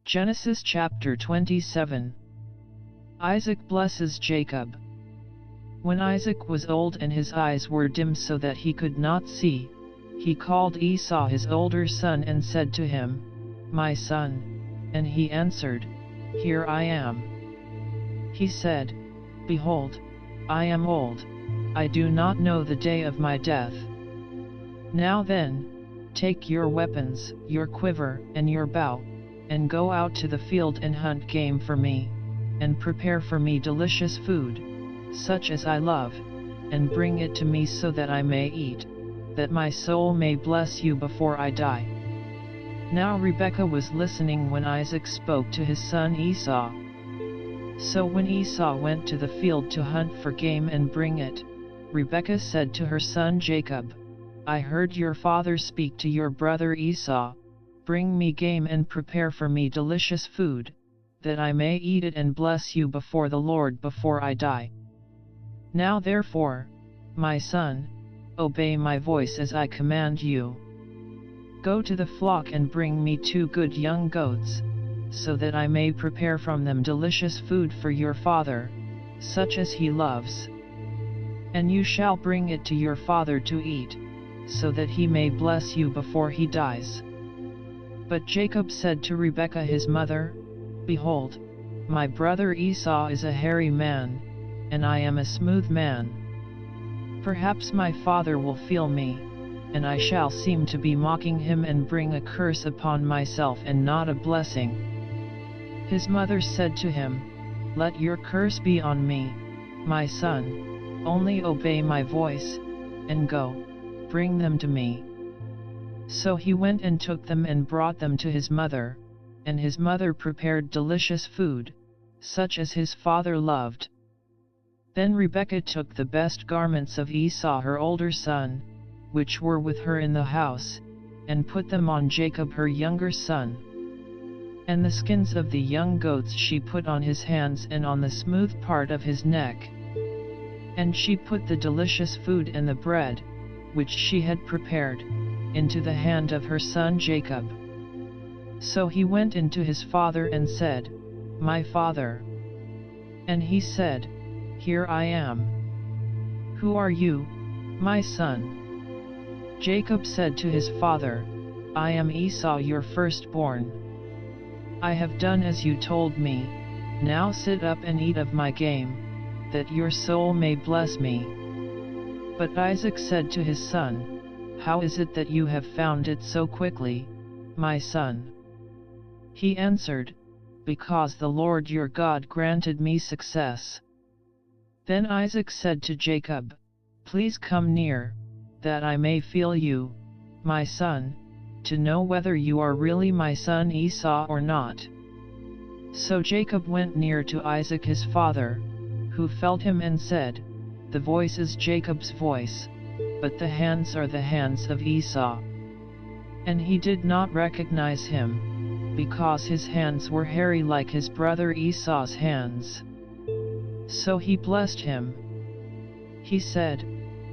Genesis chapter 27. Isaac blesses Jacob. When Isaac was old and his eyes were dim so that he could not see, he called Esau his older son and said to him, "My son." And he answered, "Here I am." He said, "Behold, I am old, I do not know the day of my death. Now then, take your weapons, your quiver, and your bow, and go out to the field and hunt game for me, and prepare for me delicious food, such as I love, and bring it to me so that I may eat, that my soul may bless you before I die." Now Rebekah was listening when Isaac spoke to his son Esau. So when Esau went to the field to hunt for game and bring it, Rebekah said to her son Jacob, "I heard your father speak to your brother Esau, 'Bring me game and prepare for me delicious food, that I may eat it and bless you before the Lord before I die.' Now therefore, my son, obey my voice as I command you. Go to the flock and bring me 2 good young goats, so that I may prepare from them delicious food for your father, such as he loves. And you shall bring it to your father to eat, so that he may bless you before he dies." But Jacob said to Rebekah his mother, "Behold, my brother Esau is a hairy man, and I am a smooth man. Perhaps my father will feel me, and I shall seem to be mocking him and bring a curse upon myself and not a blessing." His mother said to him, "Let your curse be on me, my son, only obey my voice, and go, bring them to me." So he went and took them and brought them to his mother, and his mother prepared delicious food, such as his father loved. Then Rebekah took the best garments of Esau her older son, which were with her in the house, and put them on Jacob her younger son. And the skins of the young goats she put on his hands and on the smooth part of his neck. And she put the delicious food and the bread, which she had prepared, into the hand of her son Jacob. So he went into his father and said, "My father." And he said, "Here I am." "Who are you, my son?" Jacob said to his father, "I am Esau your firstborn. I have done as you told me, now sit up and eat of my game, that your soul may bless me." But Isaac said to his son, "How is it that you have found it so quickly, my son?" He answered, "Because the Lord your God granted me success." Then Isaac said to Jacob, "Please come near, that I may feel you, my son, to know whether you are really my son Esau or not." So Jacob went near to Isaac his father, who felt him and said, "The voice is Jacob's voice, but the hands are the hands of Esau." And he did not recognize him, because his hands were hairy like his brother Esau's hands. So he blessed him. He said,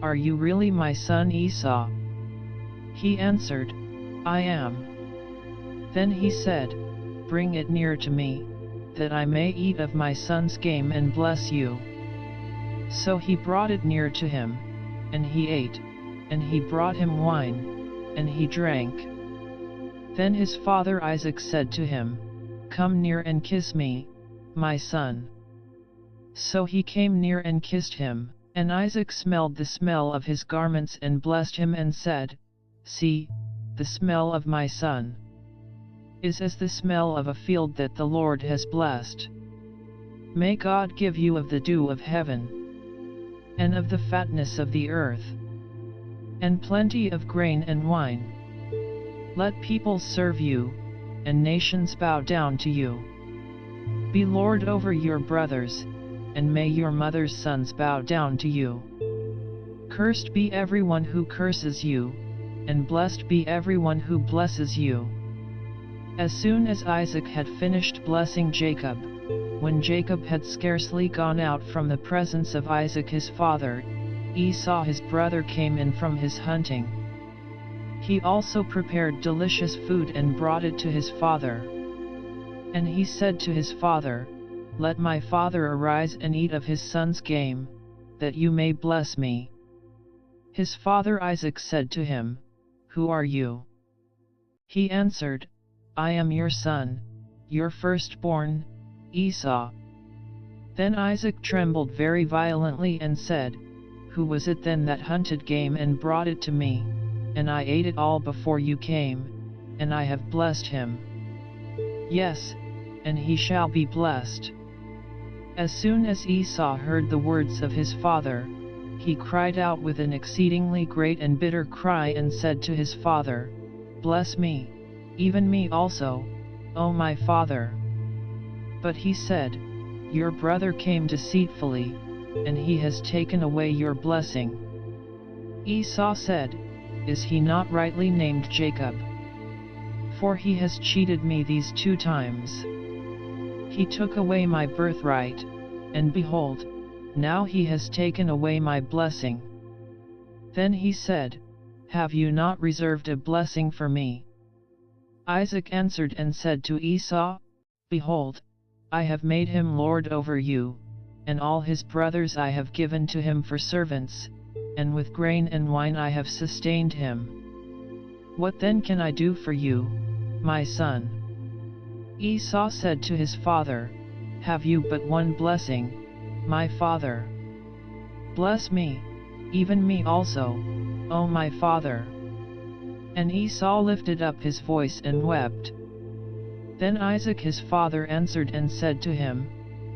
"Are you really my son Esau?" He answered, "I am." Then he said, "Bring it near to me, that I may eat of my son's game and bless you." So he brought it near to him, and he ate, and he brought him wine, and he drank. Then his father Isaac said to him, "Come near and kiss me, my son." So he came near and kissed him, and Isaac smelled the smell of his garments and blessed him and said, "See, the smell of my son is as the smell of a field that the Lord has blessed. May God give you of the dew of heaven, and of the fatness of the earth, and plenty of grain and wine. Let peoples serve you, and nations bow down to you. Be Lord over your brothers, and may your mother's sons bow down to you. Cursed be everyone who curses you, and blessed be everyone who blesses you." As soon as Isaac had finished blessing Jacob, when Jacob had scarcely gone out from the presence of Isaac his father, Esau his brother came in from his hunting. He also prepared delicious food and brought it to his father. And he said to his father, "Let my father arise and eat of his son's game, that you may bless me." His father Isaac said to him, "Who are you?" He answered, "I am your son, your firstborn, Esau." Then Isaac trembled very violently and said, "Who was it then that hunted game and brought it to me, and I ate it all before you came, and I have blessed him? Yes, and he shall be blessed." As soon as Esau heard the words of his father, he cried out with an exceedingly great and bitter cry and said to his father, "Bless me, even me also, O my father." But he said, "Your brother came deceitfully, and he has taken away your blessing." Esau said, "Is he not rightly named Jacob? For he has cheated me these 2 times. He took away my birthright, and behold, now he has taken away my blessing." Then he said, "Have you not reserved a blessing for me?" Isaac answered and said to Esau, "Behold, I have made him lord over you, and all his brothers I have given to him for servants, and with grain and wine I have sustained him. What then can I do for you, my son?" Esau said to his father, "Have you but one blessing, my father? Bless me, even me also, O my father." And Esau lifted up his voice and wept. Then Isaac his father answered and said to him,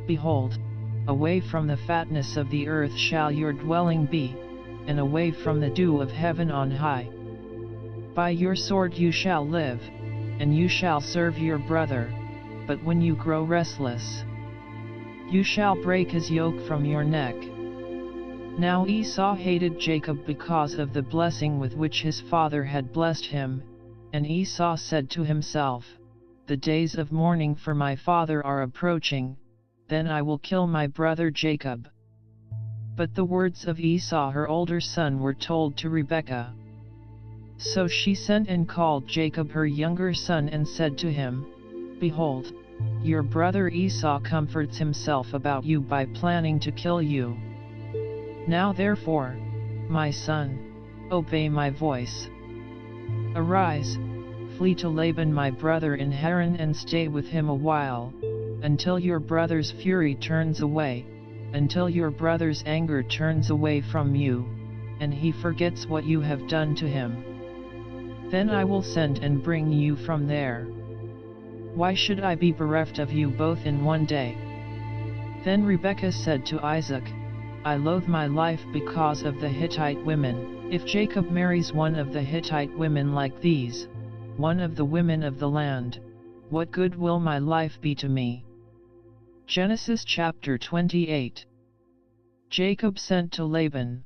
"Behold, away from the fatness of the earth shall your dwelling be, and away from the dew of heaven on high. By your sword you shall live, and you shall serve your brother, but when you grow restless, you shall break his yoke from your neck." Now Esau hated Jacob because of the blessing with which his father had blessed him, and Esau said to himself, "The days of mourning for my father are approaching, then I will kill my brother Jacob." But the words of Esau her older son were told to Rebekah. So she sent and called Jacob her younger son and said to him, "Behold, your brother Esau comforts himself about you by planning to kill you. Now therefore, my son, obey my voice. Arise, flee to Laban my brother in Haran and stay with him a while, until your brother's fury turns away, until your brother's anger turns away from you, and he forgets what you have done to him. Then I will send and bring you from there. Why should I be bereft of you both in one day?" Then Rebekah said to Isaac, "I loathe my life because of the Hittite women. If Jacob marries one of the Hittite women like these, one of the women of the land, what good will my life be to me?" Genesis chapter 28. Jacob sent to Laban.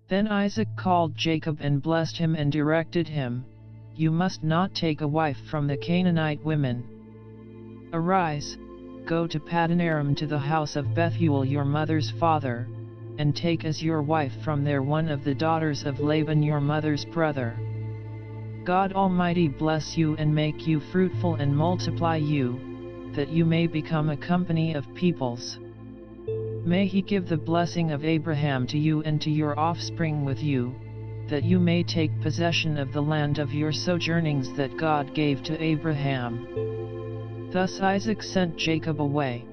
Then Isaac called Jacob and blessed him and directed him, "You must not take a wife from the Canaanite women. Arise, go to Paddan-aram to the house of Bethuel your mother's father, and take as your wife from there one of the daughters of Laban your mother's brother. God Almighty bless you and make you fruitful and multiply you, that you may become a company of peoples. May He give the blessing of Abraham to you and to your offspring with you, that you may take possession of the land of your sojournings that God gave to Abraham." Thus Isaac sent Jacob away.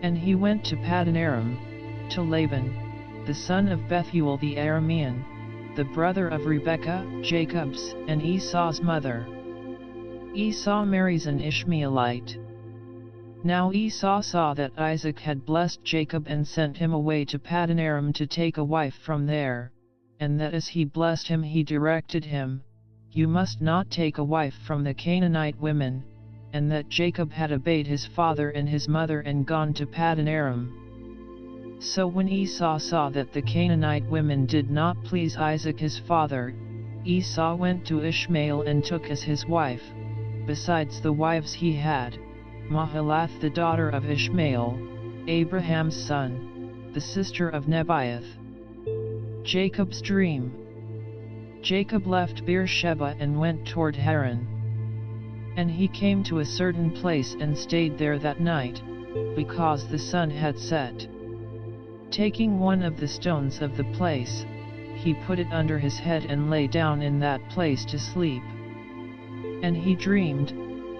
And he went to Paddan-aram, to Laban, the son of Bethuel the Aramean, the brother of Rebekah, Jacob's and Esau's mother. Esau marries an Ishmaelite. Now Esau saw that Isaac had blessed Jacob and sent him away to Paddan-aram to take a wife from there, and that as he blessed him he directed him, "You must not take a wife from the Canaanite women," and that Jacob had obeyed his father and his mother and gone to Paddan-aram. So when Esau saw that the Canaanite women did not please Isaac his father, Esau went to Ishmael and took as his wife, besides the wives he had, Mahalath the daughter of Ishmael, Abraham's son, the sister of Nebaioth. Jacob's dream. Jacob left Beersheba and went toward Haran. And he came to a certain place and stayed there that night, because the sun had set. Taking one of the stones of the place, he put it under his head and lay down in that place to sleep. And he dreamed,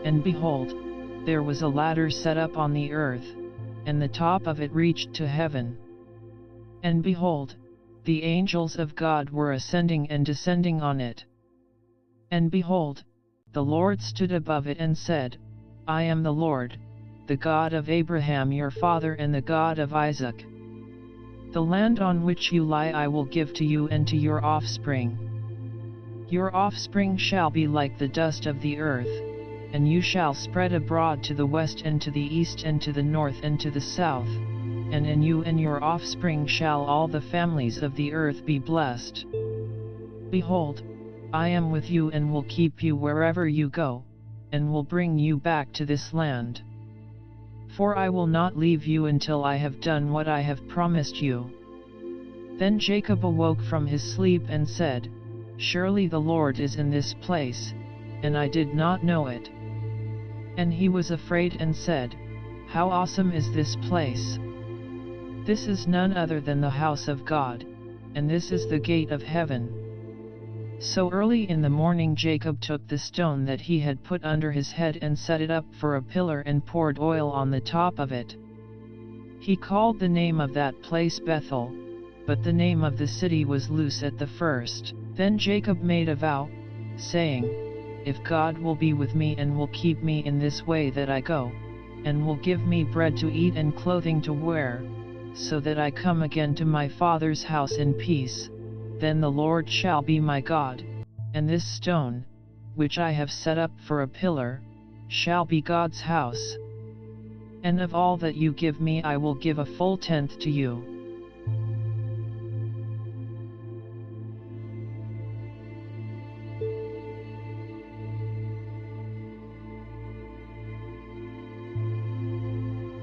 and behold, there was a ladder set up on the earth, and the top of it reached to heaven. And behold, the angels of God were ascending and descending on it. And behold, the Lord stood above it and said, I am the Lord, the God of Abraham your father and the God of Isaac. The land on which you lie I will give to you and to your offspring. Your offspring shall be like the dust of the earth, and you shall spread abroad to the west and to the east and to the north and to the south, and in you and your offspring shall all the families of the earth be blessed. Behold, I am with you and will keep you wherever you go, and will bring you back to this land. For I will not leave you until I have done what I have promised you. Then Jacob awoke from his sleep and said, Surely the Lord is in this place, and I did not know it. And he was afraid and said, How awesome is this place! This is none other than the house of God, and this is the gate of heaven. So early in the morning Jacob took the stone that he had put under his head and set it up for a pillar and poured oil on the top of it. He called the name of that place Bethel, but the name of the city was Luz at the first. Then Jacob made a vow, saying, If God will be with me and will keep me in this way that I go, and will give me bread to eat and clothing to wear, so that I come again to my father's house in peace, then the Lord shall be my God, and this stone, which I have set up for a pillar, shall be God's house. And of all that you give me I will give a full tenth to you.